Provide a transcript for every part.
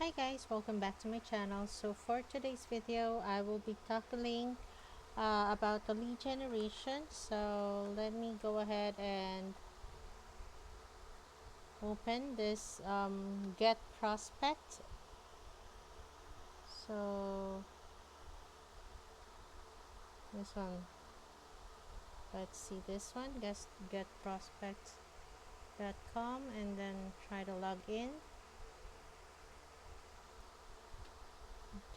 Hi guys, welcome back to my channel. So for today's video, I will be tackling about the lead generation. So let me go ahead and open this get prospect. So this one, let's see this one, getprospect.com, and then try to log in.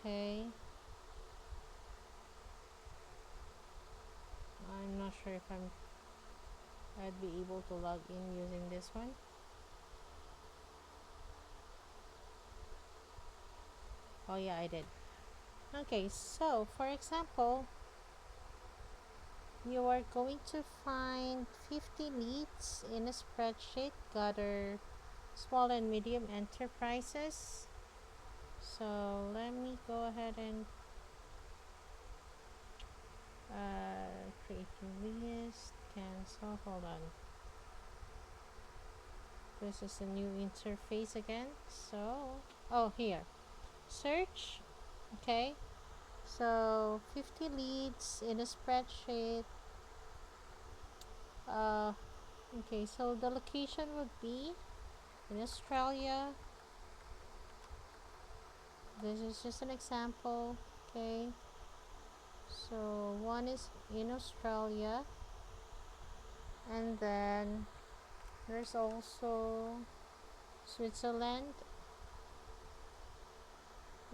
Okay, I'm not sure if I'd be able to log in using this one. Oh yeah, I did. Okay, so for example, you are going to find 50 leads in a spreadsheet, gather small and medium enterprises. So let me go ahead and create a list, cancel, hold on. This is a new interface again. So, oh, here, search, okay. So 50 leads in a spreadsheet. Uh, okay, so the location would be in Australia. This is just an example. Okay, so one is in Australia, and then there's also Switzerland.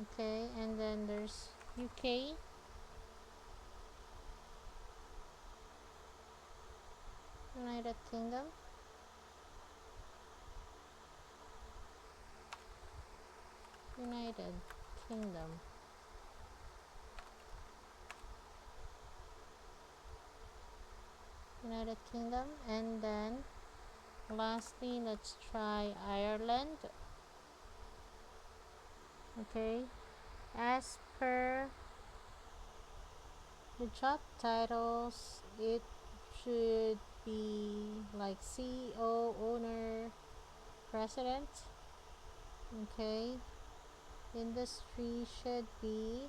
Okay, and then there's UK, United Kingdom, United Kingdom, United Kingdom, and then lastly, let's try Ireland. Okay, as per the job titles, it should be like CEO, owner, president. Okay, industry should be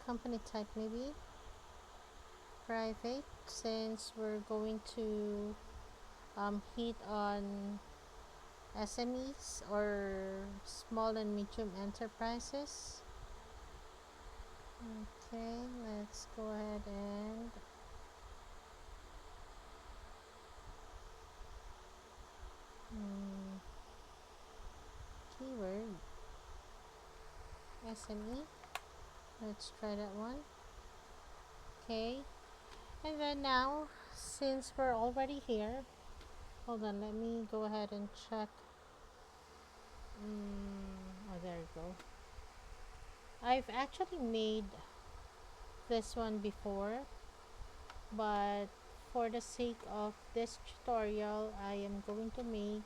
company type, maybe private, since we're going to hit on SMEs or small and medium enterprises. Okay, let's go ahead and keyword SME. Let's try that one. Okay, and then now, since we're already here, hold on, let me go ahead and check. Oh, there you go. I've actually made this one before, but for the sake of this tutorial, I am going to make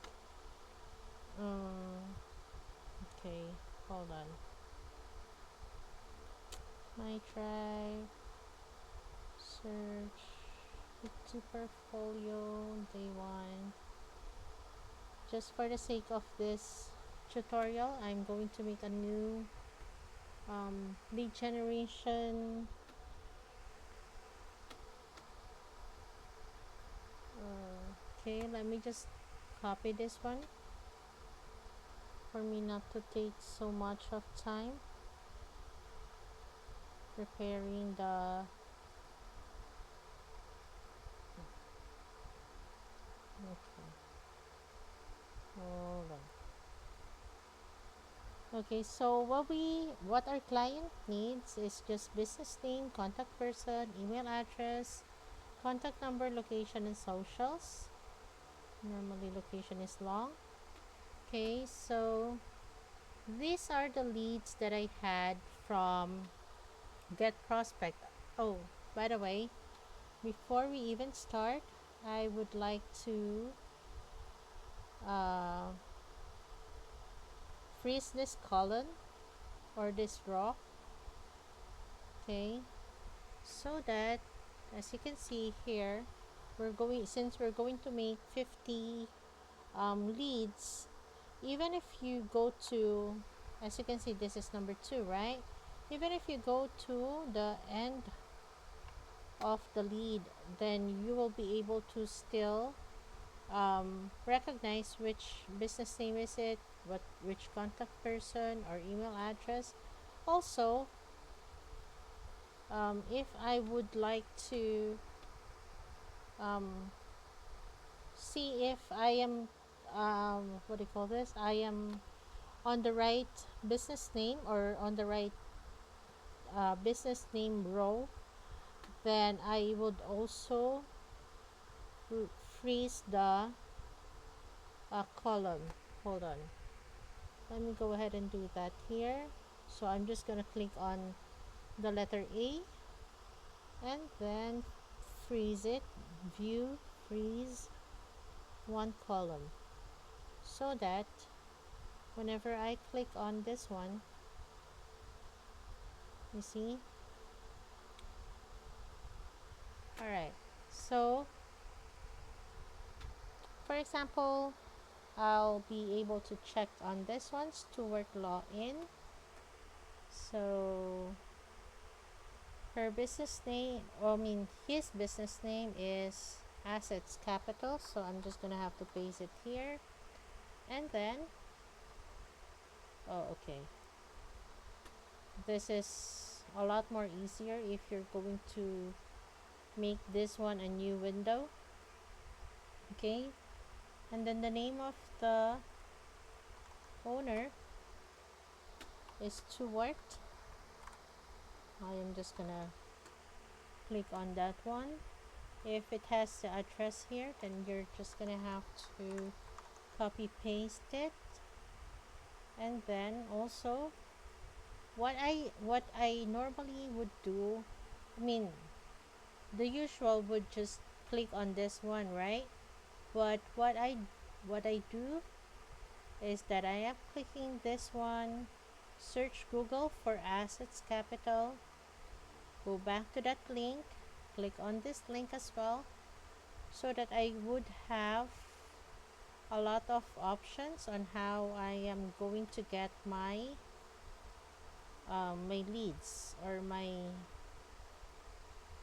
okay, hold on. My drive, search, to portfolio, day one. Just for the sake of this tutorial, I'm going to make a new lead generation okay, let me just copy this one for me not to take so much of time preparing the okay, hold on. Okay, so what our client needs is just business name, contact person, email address, contact number, location, and socials. Normally location is long. Okay, so these are the leads that I had from Get Prospect. Oh, by the way, before we even start, I would like to uh, freeze this column or this row. Okay, so that as you can see here, since we're going to make 50 leads, even if you go to, as you can see, this is number 2, right? Even if you go to the end of the lead, then you will be able to still recognize which business name is it, which contact person or email address. Also, if I would like to um, see if I am what do you call this? I am on the right business name or on the right business name row, then I would also freeze the column. Hold on. Let me go ahead and do that here. So I'm just gonna click on the letter A and then freeze it. View, freeze one column, so that whenever I click on this one, you see. Alright, so for example, I'll be able to check on this one, Stuart Law in. So her business name, his business name is Assets Capital. So I'm just gonna have to paste it here, and then okay, this is a lot more easier if you're going to make this one a new window. Okay, and then the name of the owner is Stuart. I am just gonna click on that one. If it has the address here, then you're just gonna have to copy paste it. And then also, what I normally would do, I mean the usual would just click on this one, right? But what I do is that I am clicking this one, search Google for Assets Capital, go back to that link, click on this link as well, so that I would have a lot of options on how I am going to get my leads, or my,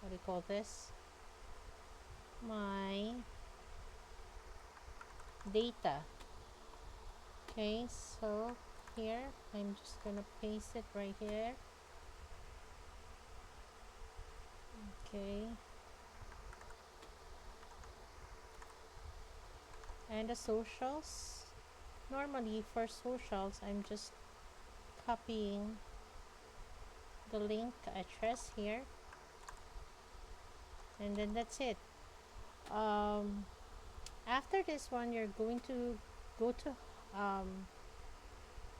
what do you call this, my data. Okay, so here I'm just gonna paste it right here. Okay, and the socials, normally for socials I'm just copying the link address here, and then that's it. um, After this one, you're going to go to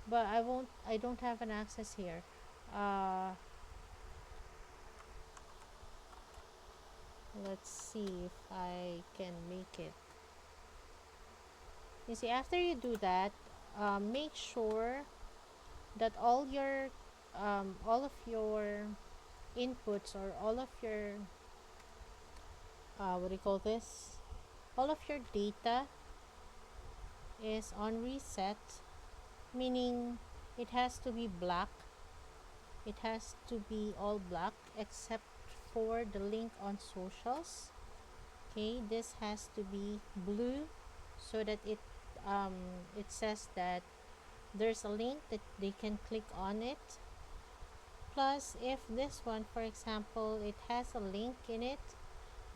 but I don't have an access here. uh, let's see if I can make it. You see, after you do that, make sure that all of your inputs, or all of your what do you call this, all of your data is on reset, meaning it has to be black, it has to be all black except for the link on socials. Okay, this has to be blue, so that um, it says that there's a link that they can click on it. Plus, if this one, for example, it has a link in it,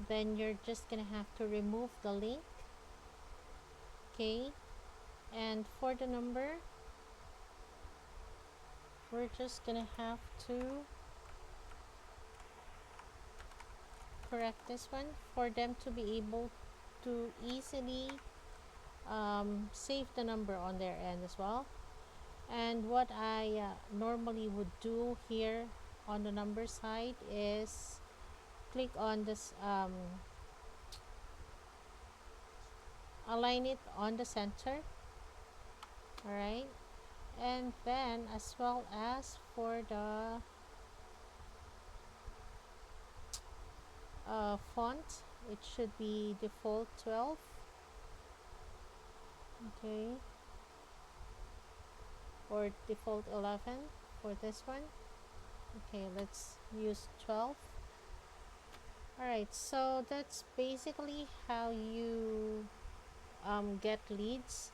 then you're just gonna have to remove the link. Okay, and for the number, we're just gonna have to correct this one for them to be able to easily save the number on their end as well. And what I normally would do here on the number side is click on this, align it on the center. Alright, and then as well as for the font, it should be default 12. Okay, or default 11 for this one. Okay, let's use 12. Alright, so that's basically how you get leads.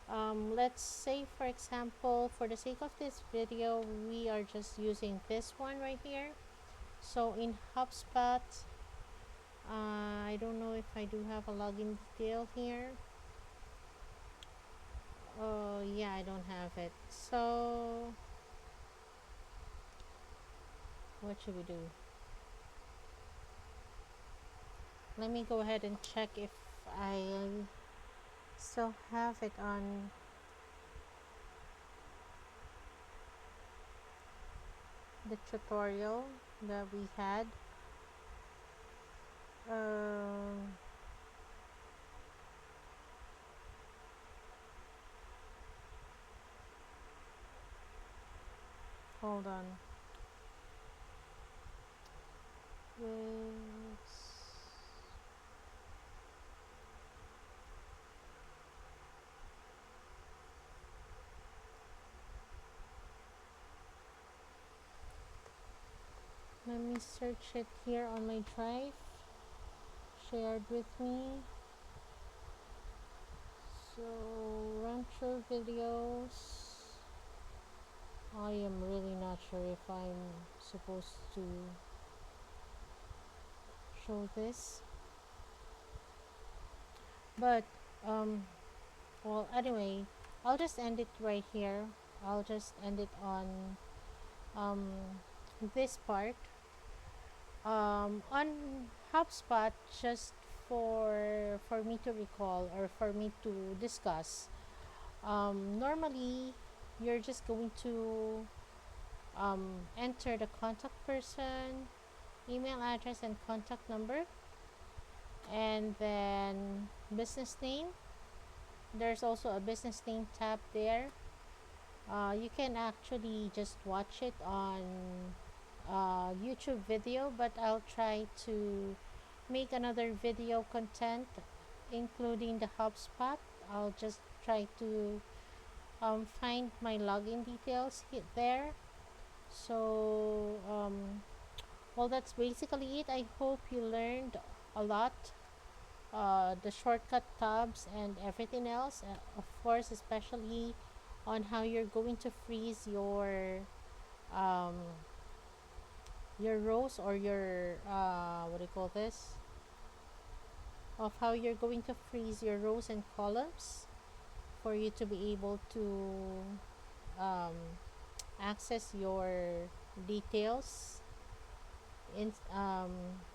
Let's say, for example, for the sake of this video, we are just using this one right here. So in HubSpot, I don't know if I do have a login detail here. Oh, yeah, I don't have it. So, what should we do? Let me go ahead and check if I still have it on the tutorial that we had. Um, Hold on. Let's Let me search it here on my drive shared with me. So, rancher videos. I am really not sure if I'm supposed to show this. But, well, anyway, I'll just end it right here. I'll just end it on um, this part. On HubSpot, just for me to recall or for me to discuss, normally you're just going to enter the contact person, email address, and contact number, and then business name. There's also a business name tab there. You can actually just watch it on YouTube video, but I'll try to make another video content including the HubSpot. I'll just try to find my login details there. So, well, that's basically it. I hope you learned a lot. The shortcut tabs and everything else, of course, especially on how you're going to freeze um, your rows or your what do you call this? Of how you're going to freeze your rows and columns for you to be able to um, access your details in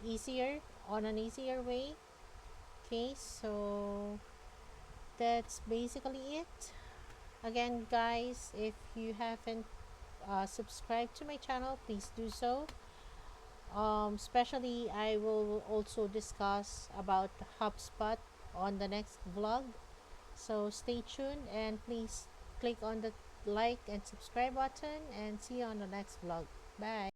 easier on an easier way. Okay, so that's basically it. Again, guys, if you haven't subscribed to my channel, please do so. Especially, I will also discuss about HubSpot on the next vlog. So stay tuned and please click on the like and subscribe button and see you on the next vlog. Bye.